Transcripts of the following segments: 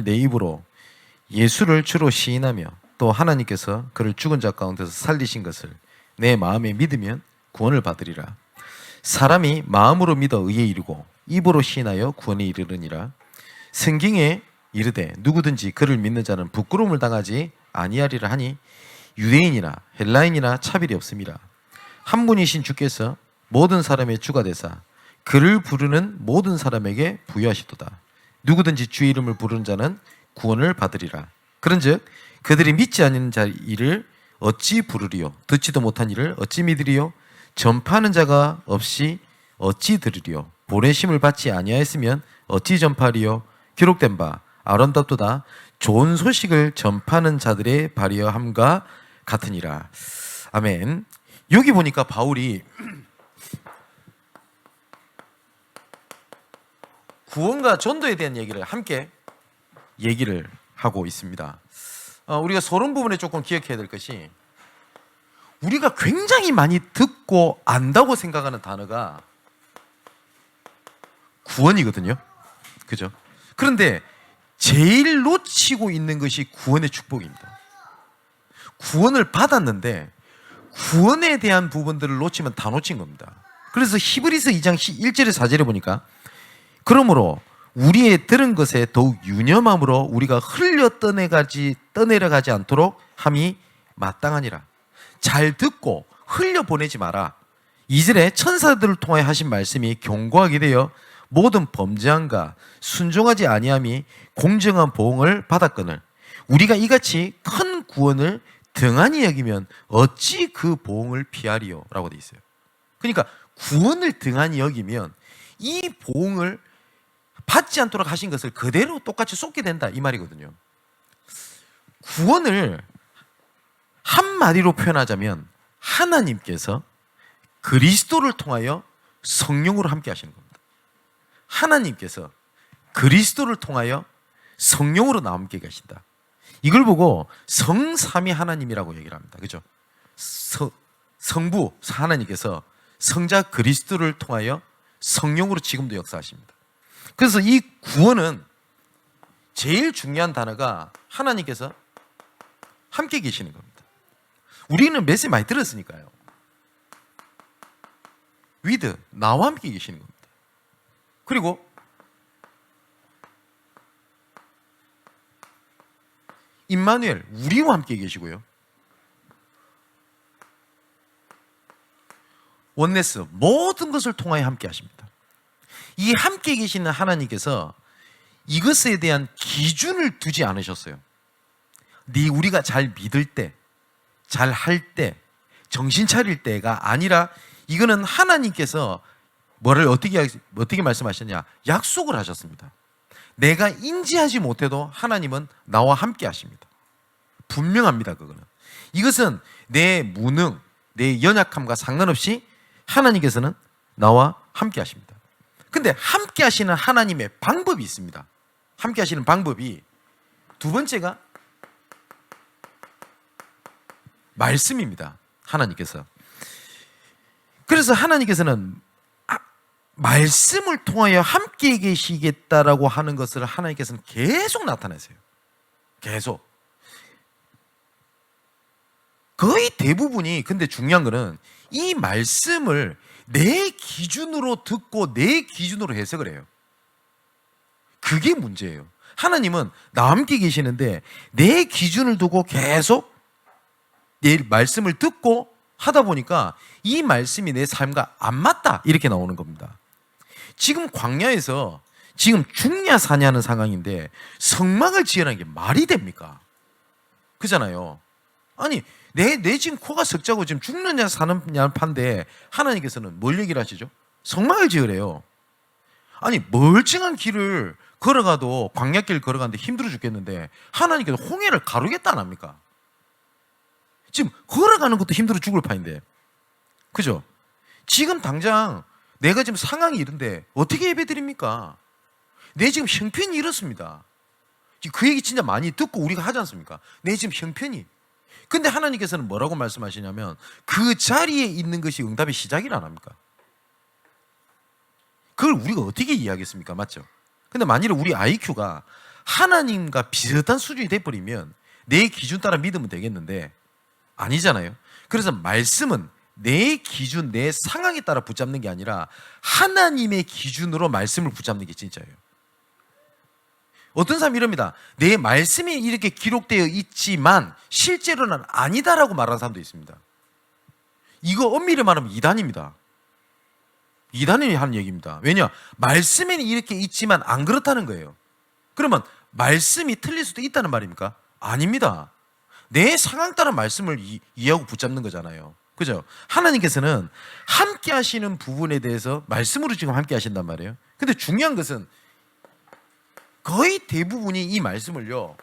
내 입으로 예수를 주로 시인하며 또 하나님께서 그를 죽은 자 가운데서 살리신 것을 내 마음에 믿으면 구원을 받으리라. 사람이 마음으로 믿어 의에 이르고 입으로 시인하여 구원에 이르느니라. 성경에 이르되 누구든지 그를 믿는 자는 부끄러움을 당하지 아니하리라 하니 유대인이나 헬라인이나 차별이 없음이라. 한 분이신 주께서 모든 사람의 주가 되사 그를 부르는 모든 사람에게 부여하시도다. 누구든지 주의 이름을 부르는 자는 구원을 받으리라. 그런즉 그들이 믿지 않는 자 일을 어찌 부르리요? 듣지도 못한 일을 어찌 믿으리요? 전파하는 자가 없이 어찌 들으리요? 보내심을 받지 아니하였으면 어찌 전파하리요? 기록된 바 아름답도다 좋은 소식을 전파하는 자들의 발휘함과 같으니라. 아멘. 여기 보니까 바울이 구원과 전도에 대한 얘기를 함께 얘기를 하고 있습니다. 우리가 서론 부분에 조금 기억해야 될 것이, 우리가 굉장히 많이 듣고 안다고 생각하는 단어가 구원이거든요. 그죠? 그런데 제일 놓치고 있는 것이 구원의 축복입니다. 구원을 받았는데 구원에 대한 부분들을 놓치면 다 놓친 겁니다. 그래서 히브리서 2장 1절에 4절에 보니까 그러므로 우리의 들은 것에 더욱 유념함으로 우리가 흘려 떠내려가지 않도록 함이 마땅하니라. 잘 듣고 흘려 보내지 마라. 2절에 천사들을 통하여 하신 말씀이 경고하게 되어 모든 범죄함과 순종하지 아니함이 공정한 보응을 받았거늘 우리가 이같이 큰 구원을 등한히 여기면 어찌 그 보응을 피하리요? 라고 되어 있어요. 그러니까 구원을 등한히 여기면 이 보응을 받지 않도록 하신 것을 그대로 똑같이 쏟게 된다, 이 말이거든요. 구원을 한마디로 표현하자면 하나님께서 그리스도를 통하여 성령으로 함께 하시는 겁니다. 하나님께서 그리스도를 통하여 성령으로 나와 함께 계신다. 이걸 보고 성삼위 하나님이라고 얘기를 합니다. 그죠? 성부 하나님께서 성자 그리스도를 통하여 성령으로 지금도 역사하십니다. 그래서 이 구원은 제일 중요한 단어가 하나님께서 함께 계시는 겁니다. 우리는 메시지 많이 들었으니까요. with, 나와 함께 계시는 겁니다. 그리고 임마누엘, 우리와 함께 계시고요. 원네스, 모든 것을 통하여 함께 하십니다. 이 함께 계시는 하나님께서 이것에 대한 기준을 두지 않으셨어요. 우리가 잘 믿을 때, 잘 할 때, 정신 차릴 때가 아니라 이거는 하나님께서 어떻게 말씀하셨냐? 약속을 하셨습니다. 내가 인지하지 못해도 하나님은 나와 함께 하십니다. 분명합니다, 그거는. 이것은 내 무능, 내 연약함과 상관없이 하나님께서는 나와 함께 하십니다. 근데 함께 하시는 하나님의 방법이 있습니다. 함께 하시는 방법이 두 번째가 말씀입니다. 하나님께서. 그래서 하나님께서는 말씀을 통하여 함께 계시겠다라고 하는 것을 하나님께서는 계속 나타내세요. 계속. 거의 대부분이, 근데 중요한 거는 이 말씀을 내 기준으로 듣고 내 기준으로 해석을 해요. 그게 문제예요. 하나님은 나와 함께 계시는데 내 기준을 두고 계속 내 말씀을 듣고 하다 보니까 이 말씀이 내 삶과 안 맞다, 이렇게 나오는 겁니다. 지금 광야에서 지금 죽냐 사냐는 상황인데 성막을 지으라는 게 말이 됩니까? 그잖아요. 아니 내 지금 코가 석자고 지금 죽느냐 사느냐 판데 하나님께서는 뭘 얘기를 하시죠? 성막을 지으래요. 아니 멀쩡한 길을 걸어가도, 광야길 걸어가는데 힘들어 죽겠는데 하나님께서 홍해를 가르겠다 안 합니까? 지금 걸어가는 것도 힘들어 죽을 판인데, 그죠? 지금 당장 내가 지금 상황이 이런데 어떻게 예배드립니까? 내 지금 형편이 이렇습니다. 그 얘기 진짜 많이 듣고 우리가 하지 않습니까? 내 지금 형편이. 근데 하나님께서는 뭐라고 말씀하시냐면 그 자리에 있는 것이 응답의 시작이라 안 합니까? 그걸 우리가 어떻게 이해하겠습니까? 맞죠? 근데 만일에 우리 IQ가 하나님과 비슷한 수준이 돼버리면 내 기준 따라 믿으면 되겠는데 아니잖아요. 그래서 말씀은 내 기준, 내 상황에 따라 붙잡는 게 아니라 하나님의 기준으로 말씀을 붙잡는 게 진짜예요. 어떤 사람이 이럽니다. 내 말씀이 이렇게 기록되어 있지만 실제로는 아니다라고 말하는 사람도 있습니다. 이거 엄밀히 말하면 이단입니다. 이단이 하는 얘기입니다. 왜냐? 말씀에는 이렇게 있지만 안 그렇다는 거예요. 그러면 말씀이 틀릴 수도 있다는 말입니까? 아닙니다. 내 상황 따라 말씀을 이해하고 붙잡는 거잖아요. 그죠? 하나님께서는 함께 하시는 부분에 대해서 말씀으로 지금 함께 하신단 말이에요. 근데 중요한 것은 거의 대부분이 이 말씀을요,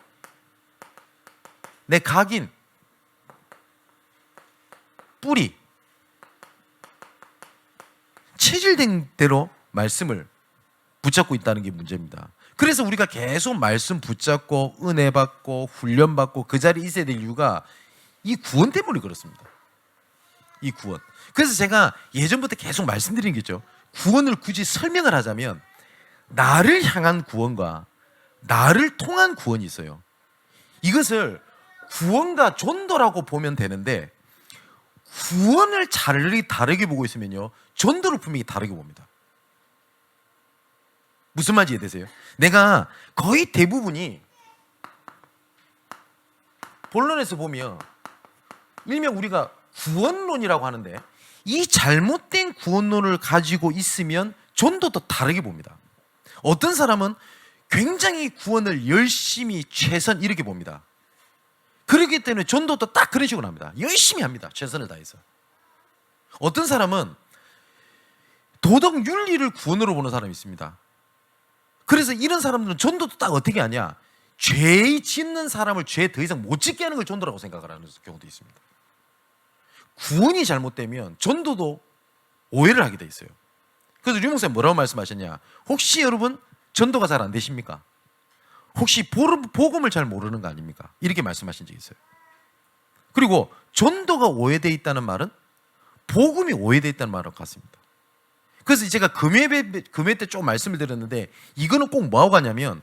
내 각인, 뿌리, 체질된 대로 말씀을 붙잡고 있다는 게 문제입니다. 그래서 우리가 계속 말씀 붙잡고 은혜 받고 훈련 받고 그 자리에 있어야 될 이유가 이 구원 때문에 그렇습니다. 이 구원. 그래서 제가 예전부터 계속 말씀드리는 게 있죠. 구원을 굳이 설명을 하자면 나를 향한 구원과 나를 통한 구원이 있어요. 이것을 구원과 전도라고 보면 되는데 구원을 다르게 보고 있으면요, 전도를 분명히 다르게 봅니다. 무슨 말인지 이해되세요? 내가 거의 대부분이 본론에서 보면 일명 우리가 구원론이라고 하는데 이 잘못된 구원론을 가지고 있으면 전도도 다르게 봅니다. 어떤 사람은 굉장히 구원을 열심히 최선 이렇게 봅니다. 그렇기 때문에 전도도 딱 그런 식으로 합니다. 열심히 합니다. 최선을 다해서. 어떤 사람은 도덕 윤리를 구원으로 보는 사람이 있습니다. 그래서 이런 사람들은 전도도 딱 어떻게 하냐? 죄 짓는 사람을 죄 더 이상 못 짓게 하는 걸 전도라고 생각을 하는 경우도 있습니다. 구원이 잘못되면 전도도 오해를 하게 돼 있어요. 그래서 류 목사님 뭐라고 말씀하셨냐? 혹시 여러분 전도가 잘 안 되십니까? 혹시 복음을 잘 모르는 거 아닙니까? 이렇게 말씀하신 적이 있어요. 그리고 전도가 오해되어 있다는 말은 복음이 오해되어 있다는 말과 같습니다. 그래서 제가 금요 때 좀 말씀을 드렸는데 이거는 꼭 뭐하고 가냐면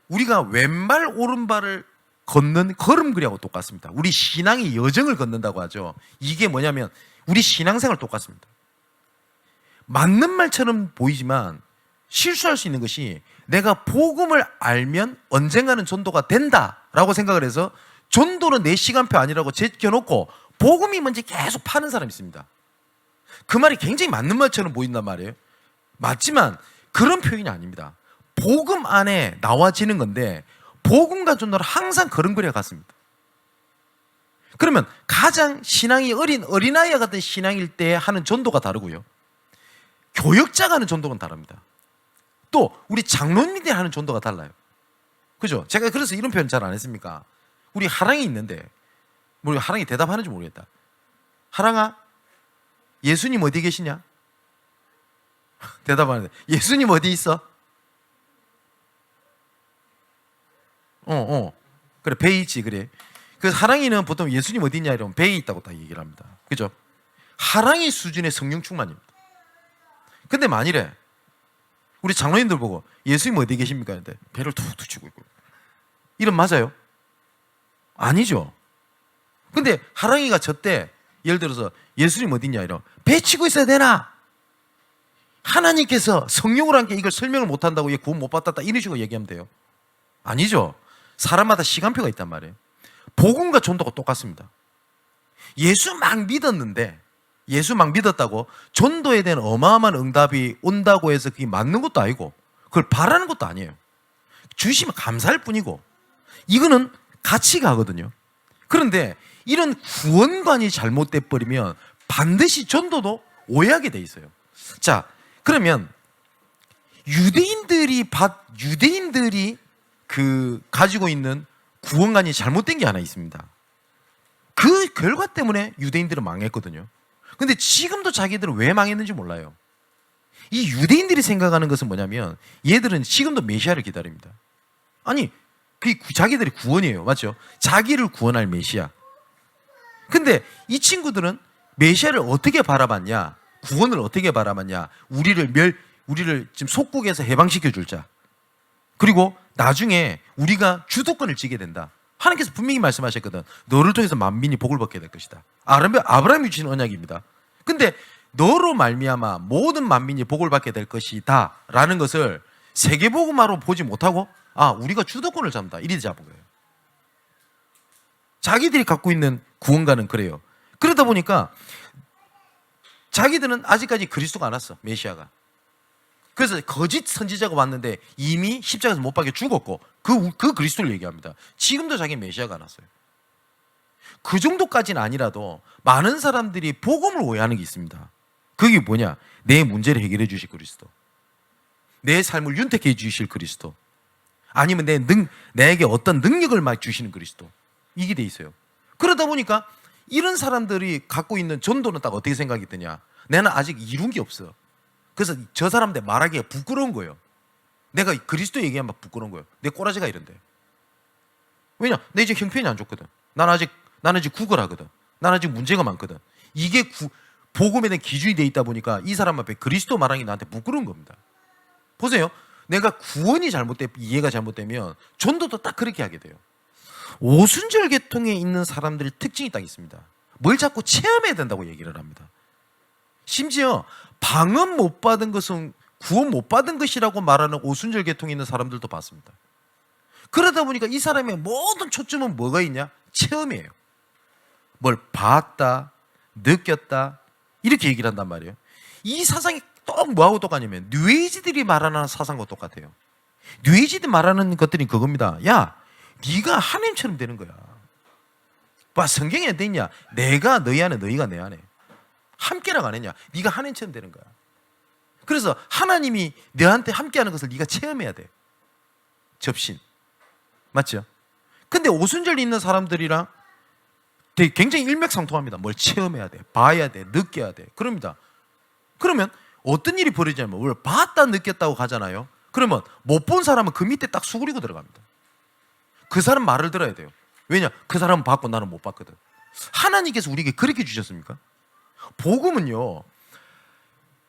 우리가 왼발 오른발을 걷는 걸음걸이하고 똑같습니다. 우리 신앙의 여정을 걷는다고 하죠. 이게 뭐냐면 우리 신앙생활 똑같습니다. 맞는 말처럼 보이지만 실수할 수 있는 것이 내가 복음을 알면 언젠가는 전도가 된다라고 생각을 해서 전도는 내 시간표 아니라고 제껴놓고 복음이 뭔지 계속 파는 사람이 있습니다. 그 말이 굉장히 맞는 말처럼 보인단 말이에요. 맞지만 그런 표현이 아닙니다. 복음 안에 나와지는 건데 복음과 전도는 항상 걸음걸이와 같습니다. 그러면 가장 신앙이 어린 어린아이와 같은 신앙일 때 하는 전도가 다르고요, 교역자가 하는 전도는 다릅니다. 또 우리 장로님들이 하는 전도가 달라요. 그죠? 제가 그래서 이런 표현 잘 안 했습니까? 우리 하랑이 있는데 우리 하랑이 대답하는지 모르겠다. 하랑아, 예수님 어디 계시냐? 대답하는데 예수님 어디 있어? 그래, 배에 있지. 그래. 그래서 하랑이는 보통 예수님 어디 있냐 이러면 배에 있다고 다 얘기를 합니다. 그죠? 하랑이 수준의 성령 충만입니다. 근데 만일에 우리 장로님들 보고 예수님 어디 계십니까? 했는데 배를 툭툭 치고 있고, 이런 맞아요? 아니죠. 근데 하랑이가 저때 예를 들어서 예수님 어디 있냐 이러면 배 치고 있어야 되나? 하나님께서 성령으로 함께 이걸 설명을 못한다고 얘 구원 못 받았다 이런 식으로 얘기하면 돼요? 아니죠. 사람마다 시간표가 있단 말이에요. 복음과 전도가 똑같습니다. 예수 막 믿었는데 예수 막 믿었다고 전도에 대한 어마어마한 응답이 온다고 해서 그게 맞는 것도 아니고 그걸 바라는 것도 아니에요. 주시면 감사할 뿐이고 이거는 같이 가거든요. 그런데 이런 구원관이 잘못돼 버리면 반드시 전도도 오해하게 돼 있어요. 자, 그러면 유대인들이 가지고 있는 구원관이 잘못된 게 하나 있습니다. 그 결과 때문에 유대인들은 망했거든요. 근데 지금도 자기들은 왜 망했는지 몰라요. 이 유대인들이 생각하는 것은 뭐냐면 얘들은 지금도 메시아를 기다립니다. 아니, 그게 자기들의 구원이에요. 맞죠? 자기를 구원할 메시아. 근데 이 친구들은 메시아를 어떻게 바라봤냐? 구원을 어떻게 바라봤냐? 우리를 지금 속국에서 해방시켜 줄 자. 그리고 나중에 우리가 주도권을 쥐게 된다. 하나님께서 분명히 말씀하셨거든. 너를 통해서 만민이 복을 받게 될 것이다. 아브라함이 주신 언약입니다. 근데 너로 말미암아 모든 만민이 복을 받게 될 것이다 라는 것을 세계복음화로 보지 못하고 우리가 주도권을 잡는다 이리 잡은 거예요. 자기들이 갖고 있는 구원가는 그래요. 그러다 보니까 자기들은 아직까지 그리스도가 안 왔어. 메시아가. 그래서 거짓 선지자가 왔는데 이미 십자가에서 못 박혀 죽었고 그 그리스도를 얘기합니다. 지금도 자기는 메시아가 안 왔어요. 그 정도까지는 아니라도 많은 사람들이 복음을 오해하는 게 있습니다. 그게 뭐냐? 내 문제를 해결해 주실 그리스도, 내 삶을 윤택해 주실 그리스도, 아니면 내게 어떤 능력을 막 주시는 그리스도, 이게 돼 있어요. 그러다 보니까 이런 사람들이 갖고 있는 전도는 딱 어떻게 생각이 드냐? 나는 아직 이룬 게 없어. 그래서 저 사람들 말하기가 부끄러운 거예요. 내가 그리스도 얘기하면 부끄러운 거예요. 내 꼬라지가 이런데. 왜냐? 내 이제 형편이 안 좋거든. 나는 아직 구걸하거든. 나는 아직 문제가 많거든. 이게 복음에 대한 기준이 돼 있다 보니까 이 사람 앞에 그리스도 말하는 게 나한테 부끄러운 겁니다. 보세요. 내가 구원이 이해가 잘못되면 전도도 딱 그렇게 하게 돼요. 오순절 계통에 있는 사람들의 특징이 딱 있습니다. 뭘 자꾸 체험해야 된다고 얘기를 합니다. 심지어 방언 못 받은 것은 구원 못 받은 것이라고 말하는 오순절 계통에 있는 사람들도 봤습니다. 그러다 보니까 이 사람의 모든 초점은 뭐가 있냐? 체험이에요. 뭘 봤다, 느꼈다, 이렇게 얘기를 한단 말이에요. 이 사상이 또 뭐하고 똑같냐면 뉴에이지들이 말하는 사상과 똑같아요. 뉴에이지들 말하는 것들이 그겁니다. 야, 네가 하나님처럼 되는 거야. 봐, 성경에 어디 있냐? 내가 너희 안에, 너희가 내 안에. 함께라고 안 했냐? 네가 하나님처럼 되는 거야. 그래서 하나님이 너한테 함께하는 것을 네가 체험해야 돼. 접신. 맞죠? 근데 오순절 있는 사람들이랑 되게 굉장히 일맥상통합니다. 뭘 체험해야 돼, 봐야 돼, 느껴야 돼. 그럽니다. 그러면 어떤 일이 벌어지냐면 뭘 봤다 느꼈다고 가잖아요. 그러면 못 본 사람은 그 밑에 딱 수그리고 들어갑니다. 그 사람 말을 들어야 돼요. 왜냐? 그 사람은 봤고 나는 못 봤거든. 하나님께서 우리에게 그렇게 주셨습니까? 복음은요,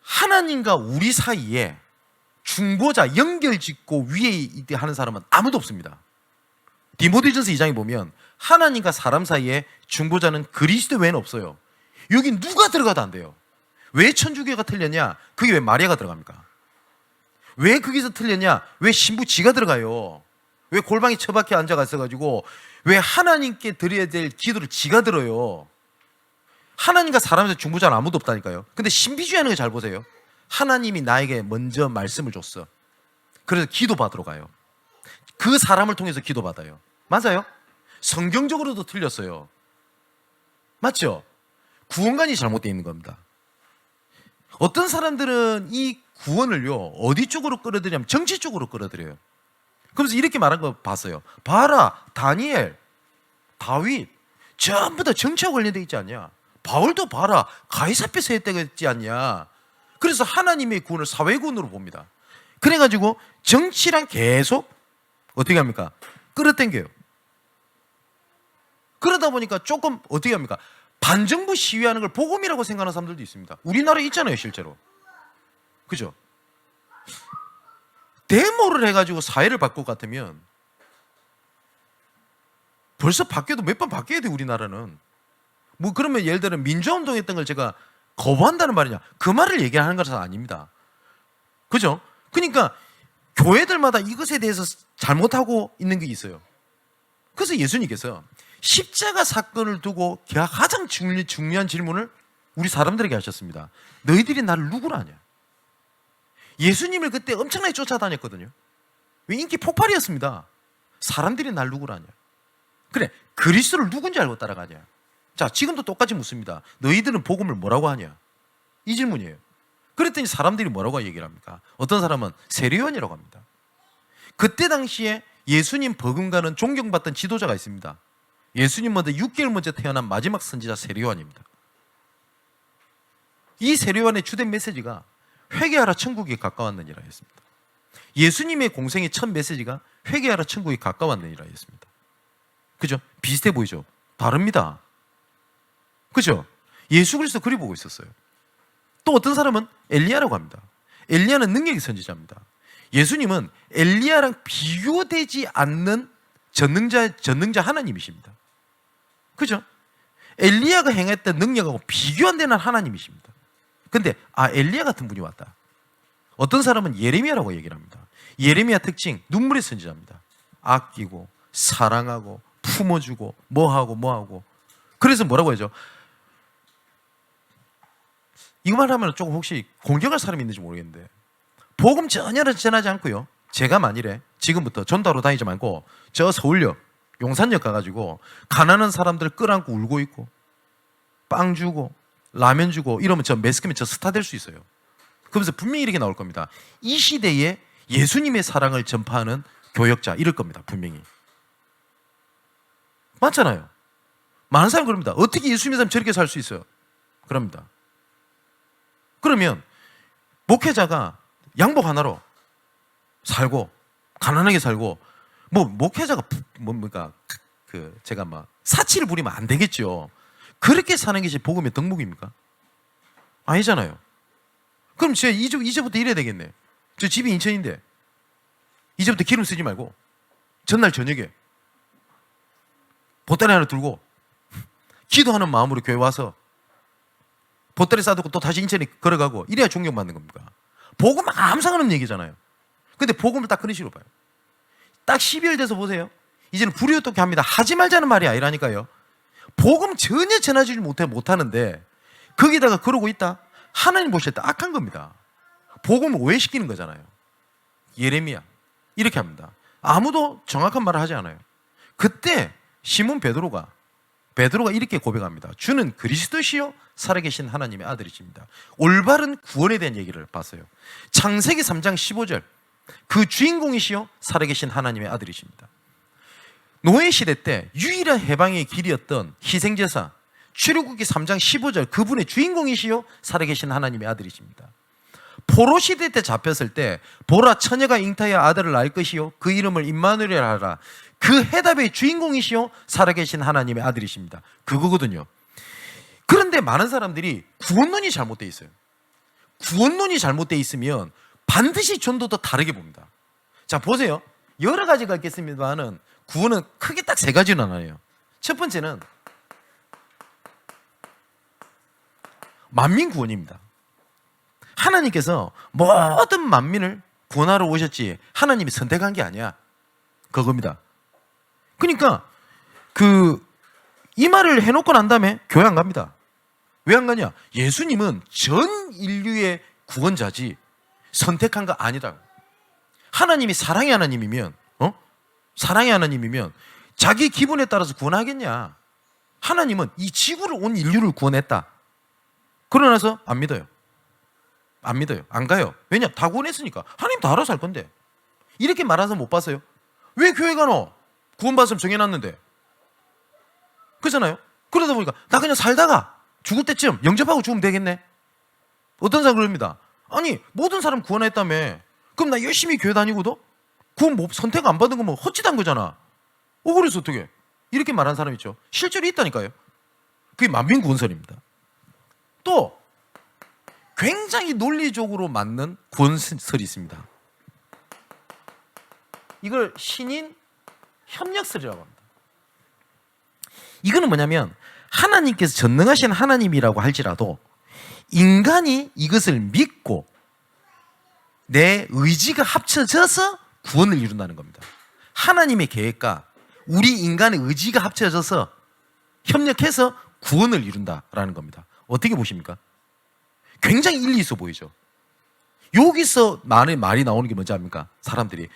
하나님과 우리 사이에 중보자, 연결짓고 위에 하는 사람은 아무도 없습니다. 디모데전서 2장에 보면 하나님과 사람 사이에 중보자는 그리스도 외에는 없어요. 여기 누가 들어가도 안 돼요. 왜 천주교가 틀렸냐? 그게 왜 마리아가 들어갑니까? 왜 거기서 틀렸냐? 왜 신부 지가 들어가요? 왜 골방에 처박혀 앉아가지고 왜 하나님께 드려야 될 기도를 지가 들어요? 하나님과 사람에서 중보자는 아무도 없다니까요. 근데 신비주의하는 거 잘 보세요. 하나님이 나에게 먼저 말씀을 줬어. 그래서 기도 받으러 가요. 그 사람을 통해서 기도 받아요. 맞아요? 성경적으로도 틀렸어요. 맞죠? 구원관이 잘못되어 있는 겁니다. 어떤 사람들은 이 구원을요, 어디 쪽으로 끌어들이냐면 정치 쪽으로 끌어들여요. 그러면서 이렇게 말한 거 봤어요. 봐라, 다니엘, 다윗 전부 다 정치와 관련되어 있지 않냐? 바울도 봐라, 가이사랴 세대가 있지 않냐? 그래서 하나님의 구원을 사회구원으로 봅니다. 그래가지고 정치랑 계속 어떻게 합니까? 끌어당겨요. 그러다 보니까 조금 어떻게 합니까? 반정부 시위하는 걸 복음이라고 생각하는 사람들도 있습니다. 우리나라에 있잖아요, 실제로. 그죠? 데모를 해가지고 사회를 바꿀 것 같으면 벌써 바뀌어도 몇 번 바뀌어야 돼, 우리나라는. 뭐 그러면 예를 들어 민주화운동 했던 걸 제가 거부한다는 말이냐? 그 말을 얘기하는 것은 아닙니다. 그죠? 그러니까 교회들마다 이것에 대해서 잘못하고 있는 게 있어요. 그래서 예수님께서 십자가 사건을 두고 가장 중요한 질문을 우리 사람들에게 하셨습니다. 너희들이 나를 누구라 하냐? 예수님을 그때 엄청나게 쫓아다녔거든요. 왜? 인기 폭발이었습니다. 사람들이 날 누구라 하냐? 그래, 그리스도를 누군지 알고 따라가냐? 자, 지금도 똑같이 묻습니다. 너희들은 복음을 뭐라고 하냐? 이 질문이에요. 그랬더니 사람들이 뭐라고 얘기를 합니까? 어떤 사람은 세례요한이라고 합니다. 그때 당시에 예수님 버금가는 존경받던 지도자가 있습니다. 예수님보다 6개월 먼저 태어난 마지막 선지자 세례요한입니다. 이 세례요한의 주된 메시지가 회개하라 천국이 가까웠느니라 했습니다. 예수님의 공생의 첫 메시지가 회개하라 천국이 가까웠느니라 했습니다. 그죠? 비슷해 보이죠? 다릅니다. 그죠? 예수 그리스도 그리 보고 있었어요. 또 어떤 사람은 엘리야라고 합니다. 엘리야는 능력의 선지자입니다. 예수님은 엘리야랑 비교되지 않는 전능자 하나님이십니다. 그죠? 엘리야가 행했던 능력하고 비교 안 되는 하나님이십니다. 근데 엘리야 같은 분이 왔다. 어떤 사람은 예레미야라고 얘기를 합니다. 예레미야 특징, 눈물의 선지자입니다. 아끼고 사랑하고 품어주고 뭐하고 그래서 뭐라고 하죠? 이거 말하면 조금 혹시 공격할 사람이 있는지 모르겠는데, 복음 전혀 전하지 않고요, 제가 만일에 지금부터 전도하러 다니지 말고 저 서울역 용산역 가가지고 가난한 사람들 끌안고 울고 있고 빵 주고 라면 주고 이러면 저 매스컴에 저 스타 될 수 있어요. 그러면서 분명히 이렇게 나올 겁니다. 이 시대에 예수님의 사랑을 전파하는 교역자, 이럴 겁니다. 분명히. 맞잖아요. 많은 사람이 그럽니다. 어떻게 예수님의 사람 저렇게 살 수 있어요? 그럽니다. 그러면 목회자가 양복 하나로 살고 가난하게 살고, 뭐 목회자가 뭡니까 제가 막 사치를 부리면 안 되겠죠. 그렇게 사는 것이 복음의 덕목입니까? 아니잖아요. 그럼 제가 이제부터 이래야 되겠네. 저 집이 인천인데 이제부터 기름 쓰지 말고 전날 저녁에 보따리 하나 들고 기도하는 마음으로 교회 와서 보따리 싸두고 또 다시 인천에 걸어가고, 이래야 존경받는 겁니까? 복음 아무 상관없는 얘기잖아요. 근데 복음을 딱 그런 식으로 봐요. 딱 12월 돼서 보세요. 이제는 불이 어떻게 합니다. 하지 말자는 말이 아니라니까요. 복음 전혀 전하지 못하는데 거기다가 그러고 있다? 하나님 보실 때 악한 겁니다. 복음을 오해시키는 거잖아요. 예레미야 이렇게 합니다. 아무도 정확한 말을 하지 않아요. 그때 시몬 베드로가 이렇게 고백합니다. 주는 그리스도시요 살아계신 하나님의 아들이십니다. 올바른 구원에 대한 얘기를 봤어요. 창세기 3장 15절, 그 주인공이시요 살아계신 하나님의 아들이십니다. 노예 시대 때 유일한 해방의 길이었던 희생제사, 출애굽기 3장 15절, 그분의 주인공이시요 살아계신 하나님의 아들이십니다. 포로 시대 때 잡혔을 때 보라, 처녀가 잉타하여 아들을 낳을 것이요 그 이름을 임마누엘이라 하라, 그 해답의 주인공이시요 살아계신 하나님의 아들이십니다. 그거거든요. 그런데 많은 사람들이 구원론이 잘못되어 있어요. 구원론이 잘못되어 있으면 반드시 전도도 다르게 봅니다. 자, 보세요. 여러 가지가 있겠습니다만 구원은 크게 딱 세 가지는 나눠요. 첫 번째는 만민 구원입니다. 하나님께서 모든 만민을 구원하러 오셨지 하나님이 선택한 게 아니야. 그겁니다. 그러니까 이 말을 해놓고 난 다음에 교회 안 갑니다. 왜 안 가냐? 예수님은 전 인류의 구원자지 선택한 거 아니다. 하나님이 사랑의 하나님이면 사랑의 하나님이면 자기 기분에 따라서 구원하겠냐? 하나님은 이 지구를 온 인류를 구원했다. 그러나서 안 믿어요. 안 믿어요. 안 가요. 왜냐? 다 구원했으니까. 하나님 다 알아서 할 건데. 이렇게 말하는 사람 못 봤어요? 왜 교회 가노? 구원받으면 정해놨는데. 그렇잖아요. 그러다 보니까 나 그냥 살다가 죽을 때쯤 영접하고 죽으면 되겠네. 어떤 사람 그럽니다. 아니 모든 사람 구원했다며. 그럼 나 열심히 교회 다니고도 구원 선택 안 받은 거면 헛짓한 거잖아. 그래서 어떻게? 이렇게 말하는 사람 있죠. 실제로 있다니까요. 그게 만민구원설입니다. 또 굉장히 논리적으로 맞는 구원설이 있습니다. 이걸 신인 협력설이라고 합니다. 이거는 뭐냐면 하나님께서 전능하신 하나님이라고 할지라도 인간이 이것을 믿고 내 의지가 합쳐져서 구원을 이룬다는 겁니다. 하나님의 계획과 우리 인간의 의지가 합쳐져서 협력해서 구원을 이룬다라는 겁니다. 어떻게 보십니까? 굉장히 일리 있어 보이죠? 여기서 말이 나오는 게 뭔지 압니까? 사람들이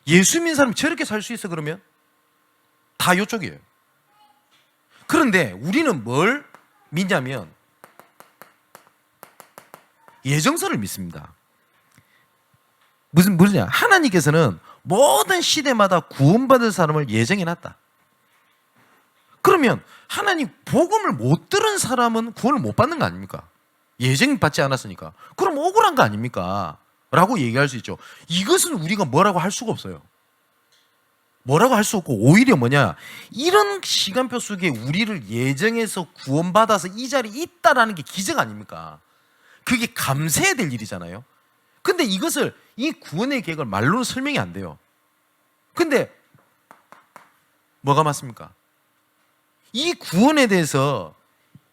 예수 믿는 사람이 저렇게 살 수 있어 그러면 다 이쪽이에요. 그런데 우리는 뭘 믿냐면 예정설을 믿습니다. 무슨냐? 하나님께서는 모든 시대마다 구원받을 사람을 예정해놨다. 그러면 하나님 복음을 못 들은 사람은 구원을 못 받는 거 아닙니까? 예정받지 않았으니까. 그럼 억울한 거 아닙니까? 라고 얘기할 수 있죠. 이것은 우리가 뭐라고 할 수가 없어요. 뭐라고 할 수 없고 오히려 뭐냐, 이런 시간표 속에 우리를 예정해서 구원받아서 이 자리에 있다라는 게 기적 아닙니까? 그게 감사해야 될 일이잖아요. 근데 이것을, 이 구원의 계획을 말로는 설명이 안 돼요. 근데 뭐가 맞습니까? 이 구원에 대해서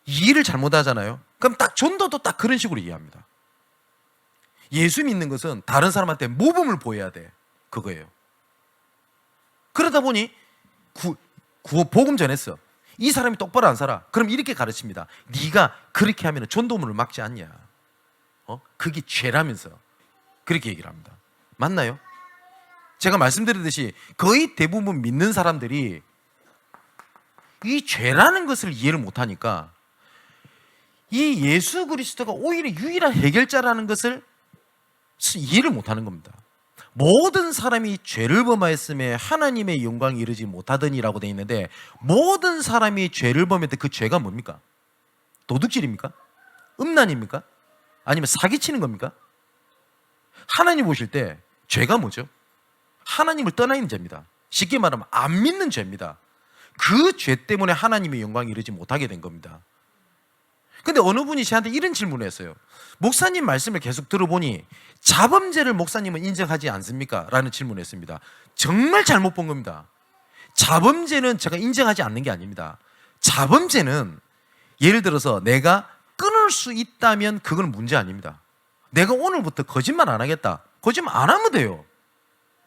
이해를 잘못하잖아요. 그럼 딱 전도도 딱 그런 식으로 이해합니다. 예수 믿는 것은 다른 사람한테 모범을 보여야 돼. 그거예요. 그러다 보니 복음 전했어. 이 사람이 똑바로 안 살아. 그럼 이렇게 가르칩니다. 네가 그렇게 하면 전도문을 막지 않냐. 그게 죄라면서 그렇게 얘기를 합니다. 맞나요? 제가 말씀드렸듯이 거의 대부분 믿는 사람들이 이 죄라는 것을 이해를 못하니까 이 예수 그리스도가 오히려 유일한 해결자라는 것을 이해를 못하는 겁니다. 모든 사람이 죄를 범하였음에 하나님의 영광이 이르지 못하더니라고 되어 있는데, 모든 사람이 죄를 범했을 때 그 죄가 뭡니까? 도둑질입니까? 음란입니까? 아니면 사기치는 겁니까? 하나님 보실 때 죄가 뭐죠? 하나님을 떠나 있는 죄입니다. 쉽게 말하면 안 믿는 죄입니다. 그 죄 때문에 하나님의 영광이 이르지 못하게 된 겁니다. 근데 어느 분이 저한테 이런 질문을 했어요. 목사님 말씀을 계속 들어보니 자범죄를 목사님은 인정하지 않습니까? 라는 질문을 했습니다. 정말 잘못 본 겁니다. 자범죄는 제가 인정하지 않는 게 아닙니다. 자범죄는 예를 들어서 내가 끊을 수 있다면 그건 문제 아닙니다. 내가 오늘부터 거짓말 안 하겠다. 거짓말 안 하면 돼요.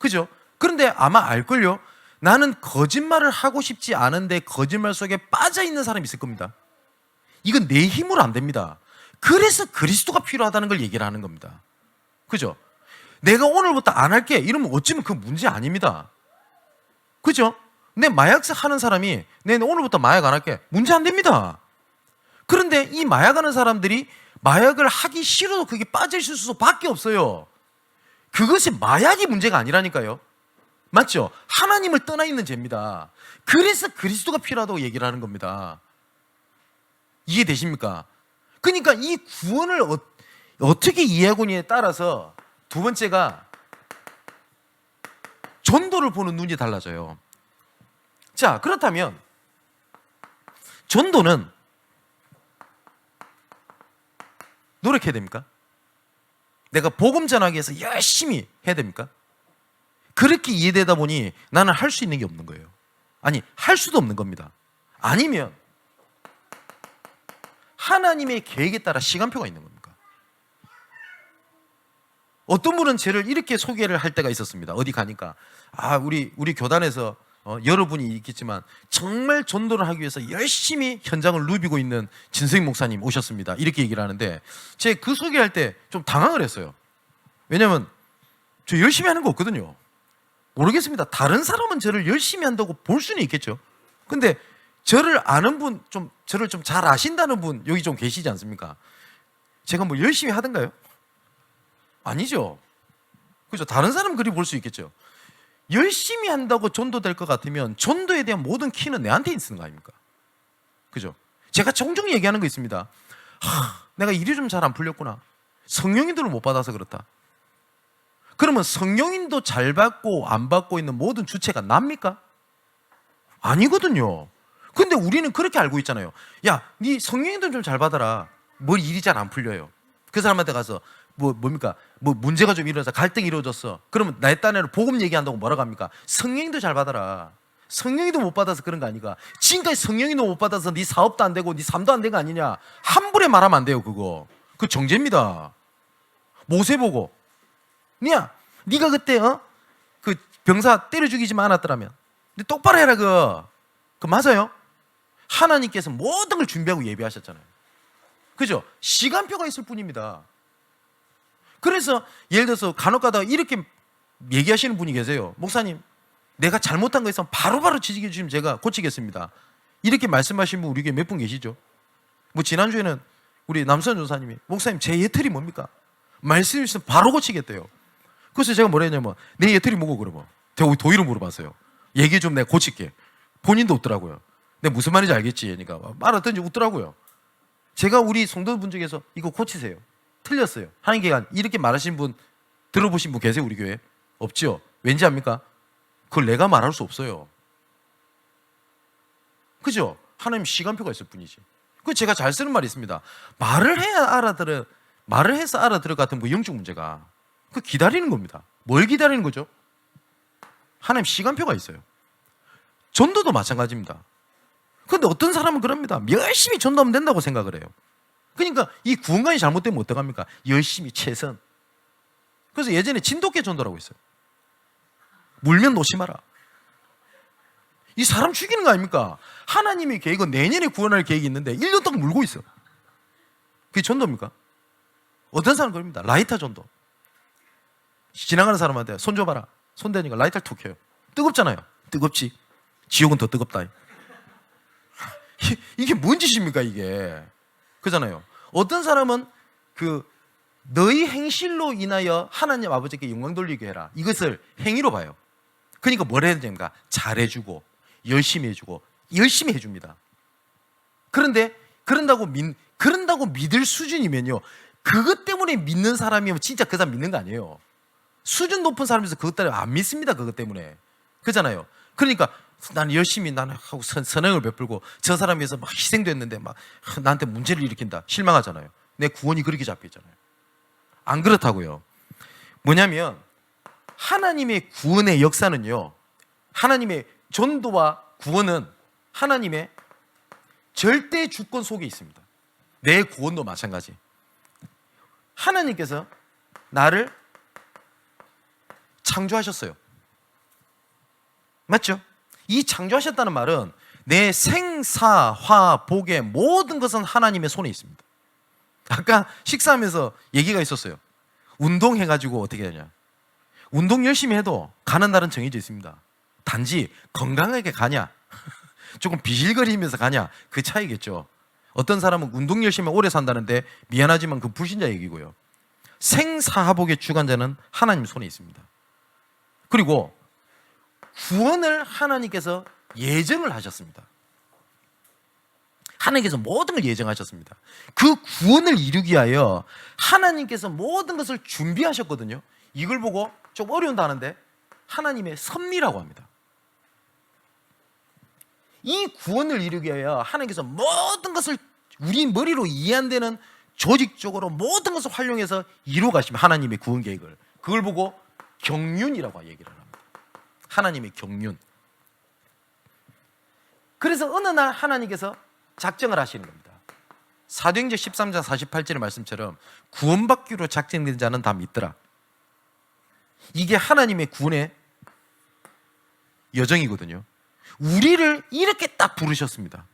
그죠? 그런데 아마 알걸요? 나는 거짓말을 하고 싶지 않은데 거짓말 속에 빠져 있는 사람이 있을 겁니다. 이건 내 힘으로 안 됩니다. 그래서 그리스도가 필요하다는 걸 얘기를 하는 겁니다. 그죠? 내가 오늘부터 안 할게 이러면 어쩌면 그 문제 아닙니다. 그죠? 내 마약색 하는 사람이 내가 오늘부터 마약 안 할게 문제 안 됩니다. 그런데 이 마약하는 사람들이 마약을 하기 싫어도 그게 빠질 수밖에 없어요. 그것이 마약이 문제가 아니라니까요. 맞죠? 하나님을 떠나 있는 죄입니다. 그래서 그리스도가 필요하다고 얘기를 하는 겁니다. 이해되십니까? 그러니까 이 구원을 어떻게 이해하느냐에 따라서 두 번째가 전도를 보는 눈이 달라져요. 자, 그렇다면 전도는 노력해야 됩니까? 내가 복음 전하기 위해서 열심히 해야 됩니까? 그렇게 이해되다 보니 나는 할 수 있는 게 없는 거예요. 아니, 할 수도 없는 겁니다. 아니면 하나님의 계획에 따라 시간표가 있는 겁니까? 어떤 분은 저를 이렇게 소개를 할 때가 있었습니다. 어디 가니까 우리 교단에서 여러분이 있겠지만 정말 전도를 하기 위해서 열심히 현장을 누비고 있는 진성희 목사님 오셨습니다. 이렇게 얘기를 하는데 제가 그 소개할 때 좀 당황을 했어요. 왜냐하면 저 열심히 하는 거 없거든요. 모르겠습니다. 다른 사람은 저를 열심히 한다고 볼 수는 있겠죠. 근데 저를 아는 분, 저를 좀 잘 아신다는 분 여기 좀 계시지 않습니까? 제가 뭐 열심히 하던가요? 아니죠. 그죠? 다른 사람은 그리 볼 수 있겠죠. 열심히 한다고 전도될 것 같으면 전도에 대한 모든 키는 내한테 있는 거 아닙니까? 그죠? 제가 종종 얘기하는 거 있습니다. 내가 일이 좀 잘 안 풀렸구나. 성령인들을 못 받아서 그렇다. 그러면 성령인도 잘 받고 안 받고 있는 모든 주체가 납니까? 아니거든요. 근데 우리는 그렇게 알고 있잖아요. 야, 네 성령인도 좀 잘 받아라. 뭘 일이 잘 안 풀려요. 그 사람한테 가서 뭡니까? 문제가 좀 일어나서 갈등이 이루어졌어. 그러면 나의 딴에는 복음 얘기한다고 뭐라고 합니까? 성령인도 잘 받아라. 성령인도 못 받아서 그런 거 아니까. 지금까지 성령인도 못 받아서 네 사업도 안 되고 네 삶도 안 된 거 아니냐. 함부로 말하면 안 돼요. 그거. 그 정죄입니다. 모세 보고 네가 그때 그 병사 때려 죽이지만 않았더라면 근데 똑바로 해라. 그 맞아요? 하나님께서 모든 걸 준비하고 예비하셨잖아요. 그죠? 시간표가 있을 뿐입니다. 그래서 예를 들어서 간혹 가다가 이렇게 얘기하시는 분이 계세요. 목사님, 내가 잘못한 거 있으면 바로바로 지적해 주시면 제가 고치겠습니다. 이렇게 말씀하신 분 우리 교회 몇 분 계시죠? 뭐 지난주에는 우리 남선 전사님이 목사님 제 예틀이 뭡니까? 말씀 있으면 바로 고치겠대요. 그래서 제가 뭐라 했냐면 내 예틀이 뭐고 그러면 도의로 물어봤어요. 얘기 좀 내가 고칠게. 본인도 웃더라고요. 내가 무슨 말인지 알겠지? 그러니까 말하든지 웃더라고요. 제가 우리 성도분 중에서 이거 고치세요. 틀렸어요. 하는 게 이렇게 말하신 분 들어보신 분 계세요? 우리 교회? 없죠? 왠지 압니까? 그걸 내가 말할 수 없어요. 그죠? 하나님 시간표가 있을 뿐이지. 그 제가 잘 쓰는 말이 있습니다. 말을 해서 알아들을 같은 뭐 영적 문제가 그 기다리는 겁니다. 뭘 기다리는 거죠? 하나님 시간표가 있어요. 전도도 마찬가지입니다. 그런데 어떤 사람은 그럽니다. 열심히 전도하면 된다고 생각을 해요. 그러니까 이 구원관이 잘못되면 어떡합니까? 열심히 최선. 그래서 예전에 진돗개 전도라고 있어요. 물면 노심하라. 이 사람 죽이는 거 아닙니까? 하나님의 계획은 내년에 구원할 계획이 있는데 1년 동안 물고 있어. 그게 전도입니까? 어떤 사람은 그럽니다. 라이터 전도. 지나가는 사람한테 손 줘봐라. 손 대니까 라이터를 툭 켜요. 뜨겁잖아요. 뜨겁지. 지옥은 더 뜨겁다. 이게 뭔 짓입니까 이게? 그잖아요. 어떤 사람은 너희 행실로 인하여 하나님 아버지께 영광 돌리게 해라. 이것을 행위로 봐요. 그러니까 뭘 해야 됩니까? 잘해주고 열심히 해주고 열심히 해줍니다. 그런데 그런다고 믿을 수준이면요, 그것 때문에 믿는 사람이면 진짜 그 사람 믿는 거 아니에요. 수준 높은 사람에서 그것 때문에 안 믿습니다. 그것 때문에. 그잖아요. 그러니까 나는 열심히 나는 하고 선행을 베풀고 저 사람에 의해서 막 희생도 했는데 막 나한테 문제를 일으킨다. 실망하잖아요. 내 구원이 그렇게 잡혀있잖아요. 안 그렇다고요. 뭐냐면 하나님의 구원의 역사는요, 하나님의 전도와 구원은 하나님의 절대 주권 속에 있습니다. 내 구원도 마찬가지. 하나님께서 나를 창조하셨어요. 맞죠? 이 창조하셨다는 말은 내 생사화복의 모든 것은 하나님의 손에 있습니다. 아까 식사하면서 얘기가 있었어요. 운동해가지고 어떻게 하냐. 운동 열심히 해도 가는 날은 정해져 있습니다. 단지 건강하게 가냐 조금 비실거리면서 가냐, 그 차이겠죠. 어떤 사람은 운동 열심히 오래 산다는데 미안하지만 그 불신자 얘기고요. 생사화복의 주관자는 하나님 손에 있습니다. 그리고 구원을 하나님께서 예정을 하셨습니다. 하나님께서 모든 걸 예정하셨습니다. 그 구원을 이루기 위하여 하나님께서 모든 것을 준비하셨거든요. 이걸 보고 좀 어려운 단어인데 하나님의 섭리라고 합니다. 이 구원을 이루기 위하여 하나님께서 모든 것을 우리 머리로 이해 안 되는 조직적으로 모든 것을 활용해서 이루어 가시면 하나님의 구원 계획을, 그걸 보고 경륜이라고 얘기를 합니다. 하나님의 경륜. 그래서 어느 날 하나님께서 작정을 하시는 겁니다. 사도행전 13장 48절의 말씀처럼 구원받기로 작정된 자는 다 믿더라. 이게 하나님의 구원의 여정이거든요. 우리를 이렇게 딱 부르셨습니다.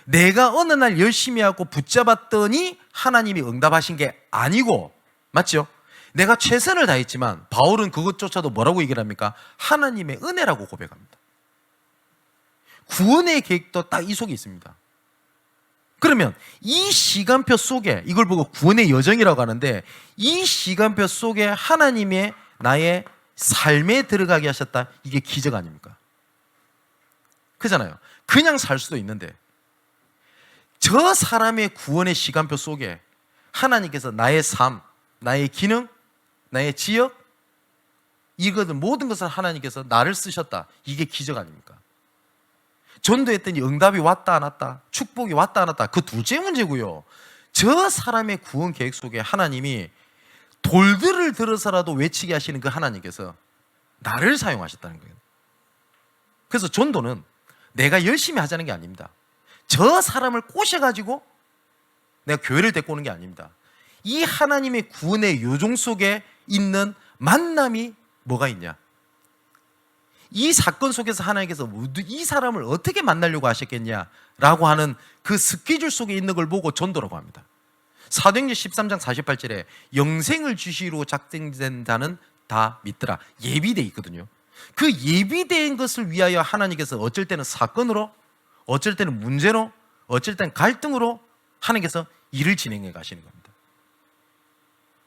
내가 어느 날 열심히 하고 붙잡았더니 하나님이 응답하신 게 아니고, 맞죠? 내가 최선을 다했지만 바울은 그것조차도 뭐라고 얘기를 합니까? 하나님의 은혜라고 고백합니다. 구원의 계획도 딱 이 속에 있습니다. 그러면 이 시간표 속에, 이걸 보고 구원의 여정이라고 하는데, 이 시간표 속에 하나님의 나의 삶에 들어가게 하셨다. 이게 기적 아닙니까? 그잖아요. 그냥 살 수도 있는데 저 사람의 구원의 시간표 속에 하나님께서 나의 삶, 나의 기능, 나의 지역, 이것들 모든 것을 하나님께서 나를 쓰셨다. 이게 기적 아닙니까? 전도했더니 응답이 왔다 안 왔다, 축복이 왔다 안 왔다, 그 둘째 문제고요. 저 사람의 구원 계획 속에 하나님이 돌들을 들어서라도 외치게 하시는 그 하나님께서 나를 사용하셨다는 거예요. 그래서 전도는 내가 열심히 하자는 게 아닙니다. 저 사람을 꼬셔가지고 내가 교회를 데리고 오는 게 아닙니다. 이 하나님의 구원의 요정 속에 있는 만남이 뭐가 있냐, 이 사건 속에서 하나님께서 이 사람을 어떻게 만나려고 하셨겠냐라고 하는 그 스케줄 속에 있는 걸 보고 전도라고 합니다. 사도행전 13장 48절에 영생을 주시로 작정된 자는 다 믿더라. 예비되어 있거든요. 그 예비된 것을 위하여 하나님께서 어쩔 때는 사건으로, 어쩔 때는 문제로, 어쩔 때는 갈등으로 하나님께서 일을 진행해 가시는 겁니다.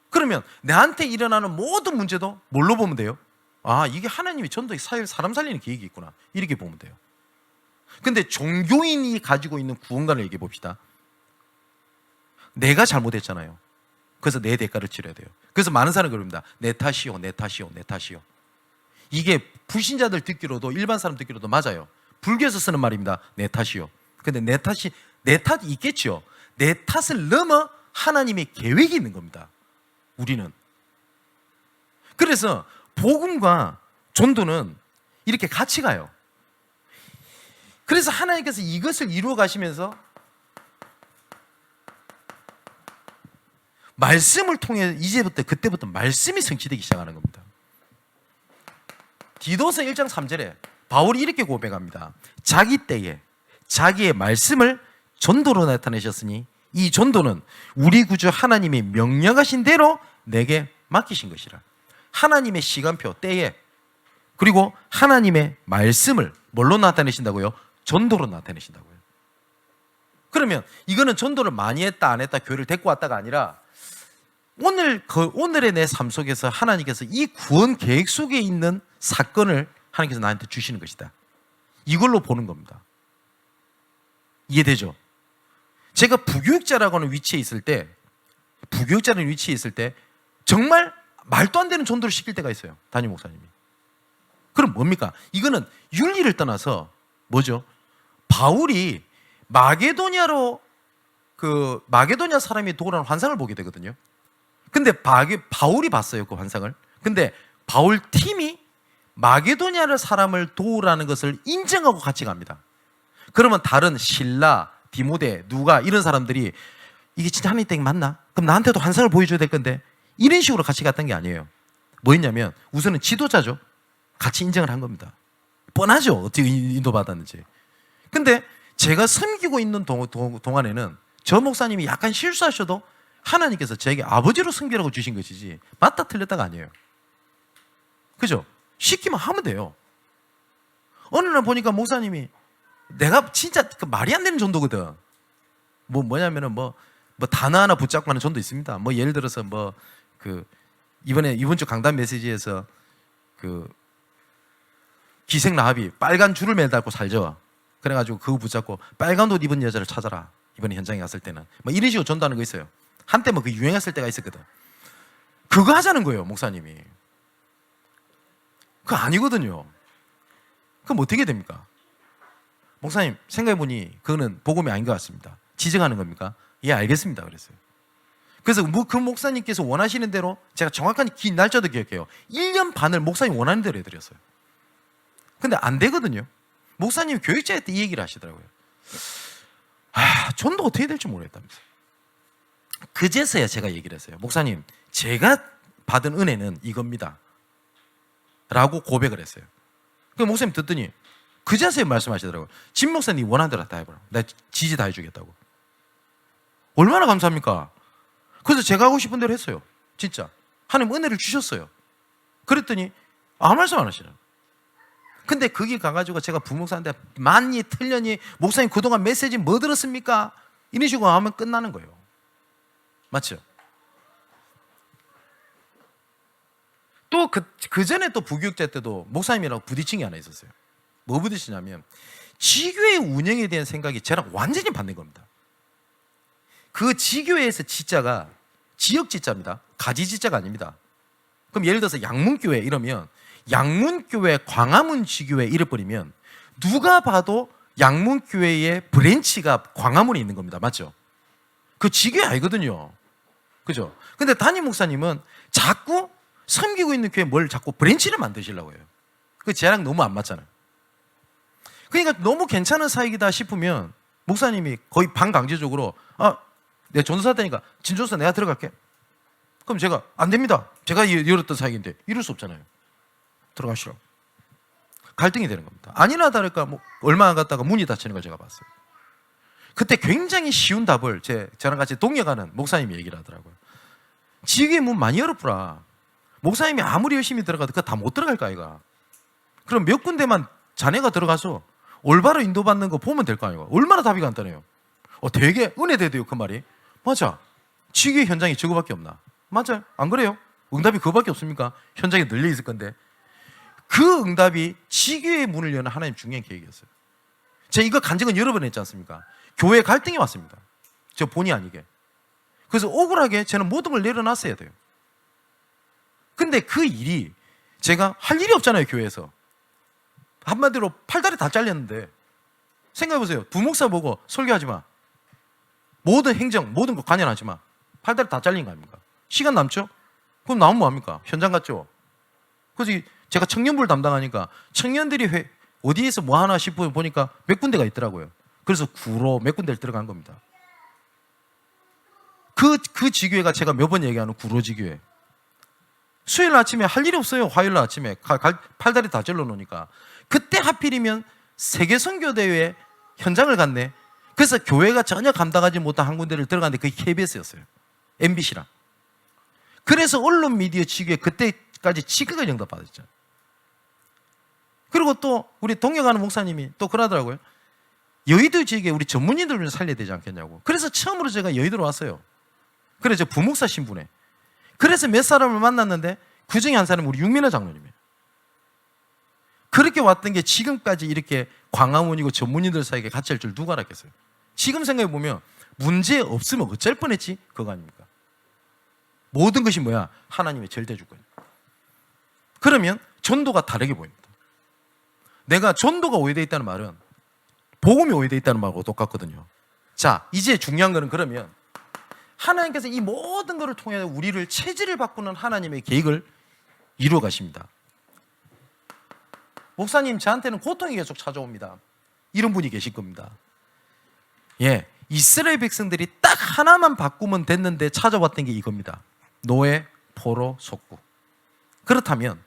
그러면 나한테 일어나는 모든 문제도 뭘로 보면 돼요? 아, 이게 하나님이 전도에 사람 살리는 계획이 있구나, 이렇게 보면 돼요. 근데 종교인이 가지고 있는 구원관을 얘기해 봅시다. 내가 잘못했잖아요. 그래서 내 대가를 치러야 돼요. 그래서 많은 사람이 그럽니다. 내 탓이요, 내 탓이요, 내 탓이요. 이게 불신자들 듣기로도, 일반 사람 듣기로도 맞아요. 불교에서 쓰는 말입니다. 내 탓이요. 근데 내 탓이 있겠죠. 내 탓을 넘어 하나님의 계획이 있는 겁니다. 우리는 그래서 복음과 전도는 이렇게 같이 가요. 그래서 하나님께서 이것을 이루어 가시면서 말씀을 통해 이제부터 그때부터 말씀이 성취되기 시작하는 겁니다. 디도서 1장 3절에 바울이 이렇게 고백합니다. 자기 때에 자기의 말씀을 전도로 나타내셨으니 이 전도는 우리 구주 하나님이 명령하신 대로 내게 맡기신 것이라. 하나님의 시간표 때에 그리고 하나님의 말씀을 뭘로 나타내신다고요? 전도로 나타내신다고요. 그러면 이거는 전도를 많이 했다 안 했다 교회를 데리고 왔다가 아니라 오늘의 내 삶 속에서 하나님께서 이 구원 계획 속에 있는 사건을 하나님께서 나한테 주시는 것이다. 이걸로 보는 겁니다. 이해되죠? 제가 부교육자라고 하는 위치에 있을 때 정말 말도 안 되는 전도를 시킬 때가 있어요. 담임 목사님이. 그럼 뭡니까? 이거는 윤리를 떠나서 뭐죠? 바울이 마게도냐 사람이 도우라는 환상을 보게 되거든요. 근데 바울이 봤어요, 그 환상을. 근데 바울 팀이 마게도냐를 사람을 도우라는 것을 인정하고 같이 갑니다. 그러면 다른 실라, 디모데, 누가 이런 사람들이 이게 진짜 하나님 땡 맞나? 그럼 나한테도 환상을 보여줘야 될 건데 이런 식으로 같이 갔던 게 아니에요. 뭐였냐면 우선은 지도자죠. 같이 인정을 한 겁니다. 뻔하죠. 어떻게 인도받았는지. 근데 제가 섬기고 있는 동안에는 저 목사님이 약간 실수하셔도 하나님께서 제게 아버지로 섬기라고 주신 것이지 맞다 틀렸다가 아니에요. 그죠? 시키면 하면 돼요. 어느 날 보니까 목사님이 내가 진짜 그 말이 안 되는 전도거든. 뭐냐면은 단어 하나 붙잡고 하는 전도 있습니다. 예를 들어서 이번 주 강단 메시지에서 기생 라합이 빨간 줄을 매달고 살죠. 그래가지고 그거 붙잡고 빨간 옷 입은 여자를 찾아라. 이번에 현장에 갔을 때는 이런 식으로 전도하는 거 있어요. 한때 그 유행했을 때가 있었거든. 그거 하자는 거예요, 목사님이. 그거 아니거든요. 그럼 어떻게 됩니까? 목사님 생각해보니 그거는 복음이 아닌 것 같습니다. 지적하는 겁니까? 예, 알겠습니다. 그랬어요. 그래서 그 목사님께서 원하시는 대로 제가 정확한 날짜도 기억해요. 1년 반을 목사님 원하는 대로 해드렸어요. 근데 안 되거든요. 목사님이 교육자에 때 이 얘기를 하시더라고요. 전도 어떻게 될지 모르겠다면서요. 그제서야 제가 얘기를 했어요. 목사님, 제가 받은 은혜는 이겁니다. 라고 고백을 했어요. 그 목사님 듣더니 그제서야 말씀하시더라고요. 진 목사님 원하는 대로 다 해보라. 나 지지 다 해주겠다고. 얼마나 감사합니까? 그래서 제가 하고 싶은 대로 했어요. 진짜. 하나님 은혜를 주셨어요. 그랬더니 아무 말씀 안 하시더라고요. 근데 거기 가가지고 제가 부목사한테 맞니 틀렸니 목사님 그동안 메시지 뭐 들었습니까? 이런 식으로 하면 끝나는 거예요. 맞죠? 또 그 전에 또 부교육자 때도 목사님이라고 부딪힌 게 하나 있었어요. 뭐 부딪히냐면 지교회 운영에 대한 생각이 저랑 완전히 반대인 겁니다. 그 지교회에서 지자가 지역 지자입니다. 가지 지자가 아닙니다. 그럼 예를 들어서 양문교회 이러면 양문교회 광화문 지교회 이래버리면 누가 봐도 양문교회의 브랜치가 광화문에 있는 겁니다. 맞죠? 그 지교회 아니거든요. 그죠? 근데 담임 목사님은 자꾸 섬기고 있는 교회에 뭘 자꾸 브랜치를 만드시려고 해요. 그 쟤랑 너무 안 맞잖아요. 그러니까 너무 괜찮은 사이다 싶으면 목사님이 거의 반강제적으로 내가 전도사 되니까 진전사 내가 들어갈게. 그럼 제가 안 됩니다. 제가 열었던 사역인데 이럴 수 없잖아요. 들어가시라고. 갈등이 되는 겁니다. 아니나 다를까 얼마 안 갔다가 문이 닫히는 걸 제가 봤어요. 그때 굉장히 쉬운 답을 저랑 같이 동역하는 목사님이 얘기를 하더라고요. 지교회 문 많이 열어보라. 목사님이 아무리 열심히 들어가도 그거 다 못 들어갈까 아이가. 그럼 몇 군데만 자네가 들어가서 올바로 인도받는 거 보면 될 거 아니에요. 얼마나 답이 간단해요. 되게 은혜되대요 그 말이. 맞아. 지교회 현장이 저거밖에 없나. 맞아요. 안 그래요? 응답이 그거밖에 없습니까? 현장에 널려 있을 건데. 그 응답이 지교회의 문을 여는 하나님 중요한 계획이었어요. 제가 이거 간증은 여러 번 했지 않습니까? 교회 갈등이 왔습니다. 저 본의 아니게. 그래서 억울하게 저는 모든 걸 내려놨어야 돼요. 근데 그 일이 제가 할 일이 없잖아요, 교회에서. 한마디로 팔다리 다 잘렸는데 생각해보세요. 부목사 보고 설교하지 마. 모든 행정, 모든 거 관여하지 마. 팔다리 다 잘린 거 아닙니까? 시간 남죠? 그럼 나오면 뭐합니까? 현장 갔죠? 그래서 제가 청년부를 담당하니까 청년들이 어디에서 뭐 하나 싶어 보니까 몇 군데가 있더라고요. 그래서 구로 몇 군데를 들어간 겁니다. 그 지교회가 제가 몇 번 얘기하는 구로 지교회. 수요일 아침에 할 일이 없어요. 화요일 아침에 팔다리 다 절러 놓으니까. 그때 하필이면 세계선교대회 현장을 갔네. 그래서 교회가 전혀 감당하지 못한 한 군데를 들어갔는데 그게 KBS였어요. MBC랑. 그래서 언론 미디어 지교회 그때까지 지극을 영접받았죠. 그리고 또 우리 동역하는 목사님이 또 그러더라고요. 여의도 지역에 우리 전문인들을 좀 살려야 되지 않겠냐고. 그래서 처음으로 제가 여의도로 왔어요. 그래서 부목사 신분에. 그래서 몇 사람을 만났는데 그 중에 한 사람이 우리 육민호 장로님이에요. 그렇게 왔던 게 지금까지 이렇게 광화문이고 전문인들 사이에 같이 할 줄 누가 알았겠어요. 지금 생각해보면 문제 없으면 어쩔 뻔했지 그거 아닙니까? 모든 것이 뭐야? 하나님의 절대주권. 그러면 전도가 다르게 보입니다. 내가 전도가 오해되어 있다는 말은 복음이 오해되어 있다는 말하고 똑같거든요. 자, 이제 중요한 거는 그러면 하나님께서 이 모든 것을 통해 우리를 체질을 바꾸는 하나님의 계획을 이루어 가십니다. 목사님, 저한테는 고통이 계속 찾아옵니다. 이런 분이 계실 겁니다. 예, 이스라엘 백성들이 딱 하나만 바꾸면 됐는데 찾아왔던 게 이겁니다. 노예, 포로, 속국. 그렇다면,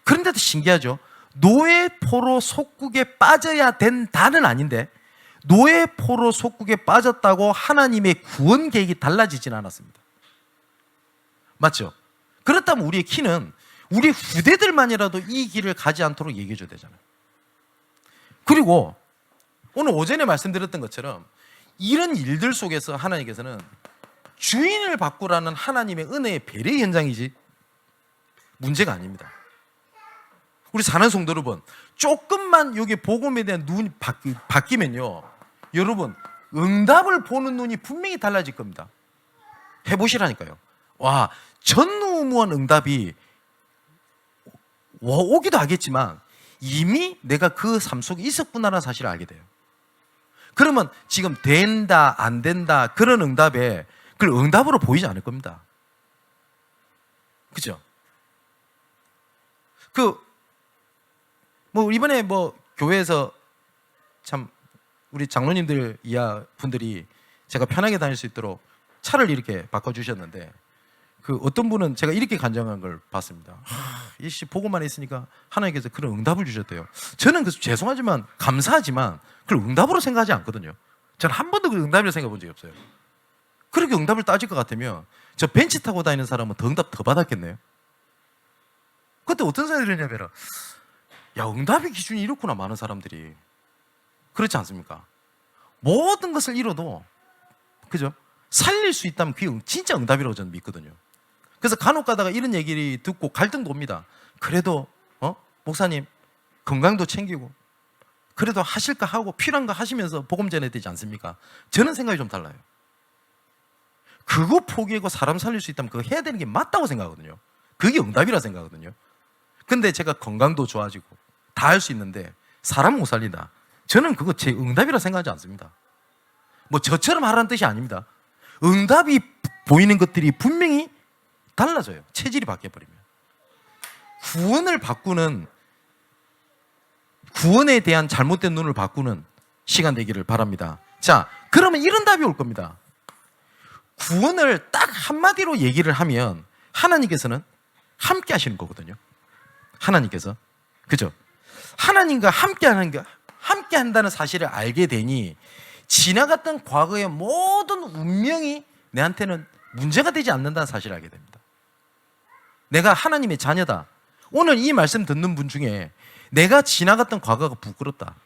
그런데도 신기하죠. 노예, 포로, 속국에 빠져야 된다는 아닌데 노예, 포로, 속국에 빠졌다고 하나님의 구원 계획이 달라지진 않았습니다. 맞죠? 그렇다면 우리의 키는 우리 후대들만이라도 이 길을 가지 않도록 얘기해 줘야 되잖아요. 그리고 오늘 오전에 말씀드렸던 것처럼 이런 일들 속에서 하나님께서는 주인을 바꾸라는 하나님의 은혜의 배려 현장이지 문제가 아닙니다. 우리 사는 성도 여러분, 조금만 여기 복음에 대한 눈이 바뀌면요, 여러분 응답을 보는 눈이 분명히 달라질 겁니다. 해보시라니까요. 와, 전무후무한 응답이 오기도 하겠지만 이미 내가 그 삶 속에 있었구나라는 사실을 알게 돼요. 그러면 지금 된다 안 된다 그런 응답에 그걸 응답으로 보이지 않을 겁니다. 그죠? 이번에 교회에서 참 우리 장로님들 이하 분들이 제가 편하게 다닐 수 있도록 차를 이렇게 바꿔주셨는데 어떤 분은 제가 이렇게 간증한 걸 봤습니다. 이씨 보고만 있으니까 하나님께서 그런 응답을 주셨대요. 저는 그래서 죄송하지만 감사하지만 그걸 응답으로 생각하지 않거든요. 저는 한 번도 그 응답이라고 생각해 본 적이 없어요. 그렇게 응답을 따질 것 같으면 저 벤치 타고 다니는 사람은 더 응답 더 받았겠네요. 그때 어떤 생각이 들었냐면, 야, 응답의 기준이 이렇구나. 많은 사람들이 그렇지 않습니까? 모든 것을 잃어도, 그죠? 살릴 수 있다면 그게 진짜 응답이라고 저는 믿거든요. 그래서 간혹 가다가 이런 얘기를 듣고 갈등도 옵니다. 그래도 목사님 건강도 챙기고 그래도 하실까 하고 필요한 거 하시면서 복음 전해야 되지 않습니까? 저는 생각이 좀 달라요. 그거 포기하고 사람 살릴 수 있다면 그거 해야 되는 게 맞다고 생각하거든요. 그게 응답이라 생각하거든요. 근데 제가 건강도 좋아지고 다 할 수 있는데 사람 못 살린다. 저는 그거 제 응답이라 생각하지 않습니다. 저처럼 하라는 뜻이 아닙니다. 응답이 보이는 것들이 분명히 달라져요. 체질이 바뀌어버리면. 구원에 대한 잘못된 눈을 바꾸는 시간 되기를 바랍니다. 자, 그러면 이런 답이 올 겁니다. 구원을 딱 한마디로 얘기를 하면 하나님께서는 함께 하시는 거거든요. 하나님께서. 그죠? 하나님과 함께 한다는 사실을 알게 되니 지나갔던 과거의 모든 운명이 내한테는 문제가 되지 않는다는 사실을 알게 됩니다. 내가 하나님의 자녀다. 오늘 이 말씀 듣는 분 중에 내가 지나갔던 과거가 부끄럽다.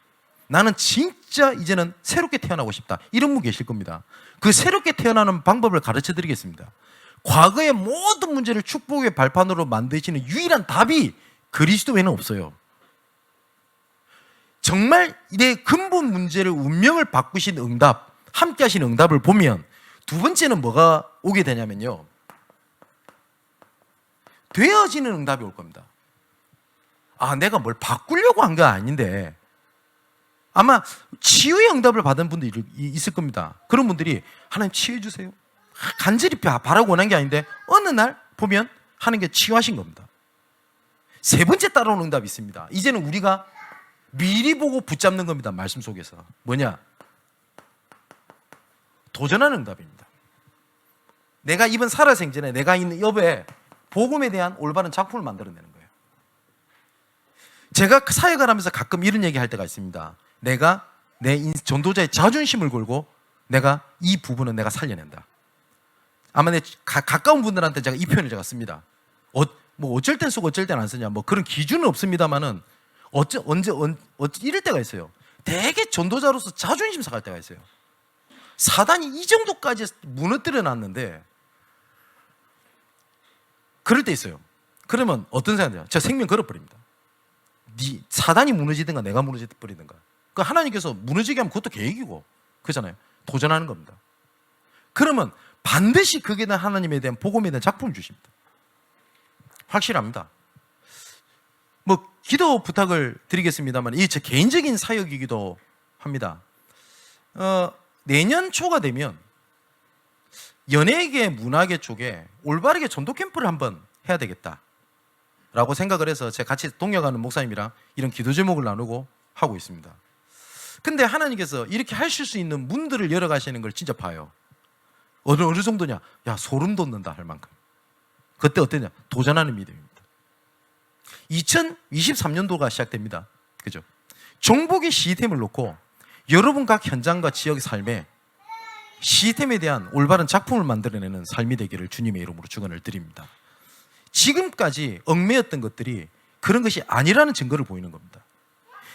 나는 진짜 이제는 새롭게 태어나고 싶다. 이런 분 계실 겁니다. 그 새롭게 태어나는 방법을 가르쳐 드리겠습니다. 과거의 모든 문제를 축복의 발판으로 만드시는 유일한 답이 그리스도 외에는 없어요. 정말 내 근본 문제를 운명을 바꾸신 응답, 함께 하신 응답을 보면 두 번째는 뭐가 오게 되냐면요, 되어지는 응답이 올 겁니다. 내가 뭘 바꾸려고 한 거 아닌데, 아마 치유의 응답을 받은 분들이 있을 겁니다. 그런 분들이 하나님 치유해 주세요. 간절히 바라고 원한 게 아닌데 어느 날 보면 하나님께 치유하신 겁니다. 세 번째 따라오는 응답이 있습니다. 이제는 우리가 미리 보고 붙잡는 겁니다. 말씀 속에서. 뭐냐? 도전하는 응답입니다. 내가 이번 살아생전에 내가 있는 여배에 복음에 대한 올바른 작품을 만들어내는 거예요. 제가 사역을 하면서 가끔 이런 얘기 할 때가 있습니다. 내가 내 전도자의 자존심을 걸고 내가 이 부분은 내가 살려낸다. 아마 내 가까운 분들한테 제가 이 표현을 제가 씁니다. 뭐 어쩔 땐 쓰고 어쩔 땐 안 쓰냐, 뭐 그런 기준은 없습니다만은 언제 이럴 때가 있어요. 되게 전도자로서 자존심 상할 때가 있어요. 사단이 이 정도까지 무너뜨려 놨는데 그럴 때 있어요. 그러면 어떤 생각이냐? 제가 생명 걸어버립니다. 사단이 무너지든가 내가 무너져버리든가. 그 하나님께서 무너지게 하면 그것도 계획이고 그잖아요. 도전하는 겁니다. 그러면 반드시 그게 대한 하나님에 대한 복음에 대한 작품을 주십니다. 확실합니다. 뭐 기도 부탁을 드리겠습니다만 이게 제 개인적인 사역이기도 합니다. 내년 초가 되면 연예계 문화계 쪽에 올바르게 전도 캠프를 한번 해야 되겠다라고 생각을 해서 제가 같이 동역하는 목사님이랑 이런 기도 제목을 나누고 하고 있습니다. 근데 하나님께서 이렇게 하실 수 있는 문들을 열어가시는 걸 진짜 봐요. 어느 정도냐? 야, 소름 돋는다 할 만큼. 그때 어땠냐? 도전하는 믿음입니다. 2023년도가 시작됩니다. 그죠? 정복의 시스템을 놓고 여러분 각 현장과 지역의 삶에 시스템에 대한 올바른 작품을 만들어내는 삶이 되기를 주님의 이름으로 축원을 드립니다. 지금까지 얽매였던 것들이 그런 것이 아니라는 증거를 보이는 겁니다.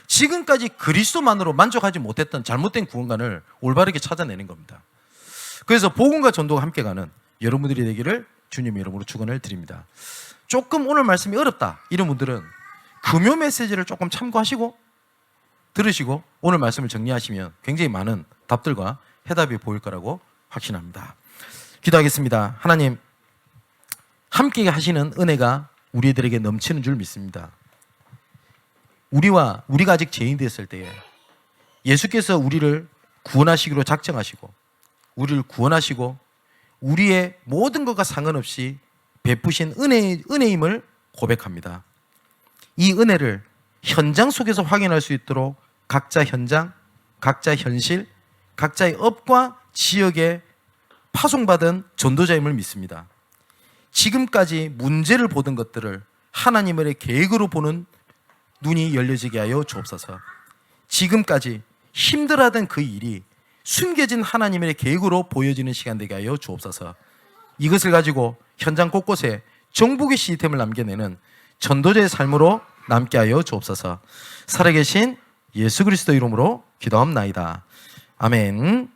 지금까지 그리스도만으로 만족하지 못했던 잘못된 구원관을 올바르게 찾아내는 겁니다. 그래서 복음과 전도가 함께 가는 여러분들이 되기를 주님의 이름으로 축원을 드립니다. 조금 오늘 말씀이 어렵다 이런 분들은 금요 메시지를 조금 참고하시고 들으시고 오늘 말씀을 정리하시면 굉장히 많은 답들과 해답이 보일 거라고 확신합니다. 기도하겠습니다. 하나님, 함께 하시는 은혜가 우리들에게 넘치는 줄 믿습니다. 우리가 아직 죄인 되었을 때에 예수께서 우리를 구원하시기로 작정하시고 우리를 구원하시고 우리의 모든 것과 상관없이 베푸신 은혜임을 고백합니다. 이 은혜를 현장 속에서 확인할 수 있도록 각자 현장, 각자 현실, 각자의 업과 지역에 파송받은 전도자임을 믿습니다. 지금까지 문제를 보던 것들을 하나님의 계획으로 보는 눈이 열려지게 하여 주옵소서. 지금까지 힘들어하던 그 일이 숨겨진 하나님의 계획으로 보여지는 시간 되게 하여 주옵소서. 이것을 가지고 현장 곳곳에 정복의 시스템을 남겨내는 전도자의 삶으로 남게 하여 주옵소서. 살아계신 예수 그리스도 이름으로 기도합나이다. 아멘.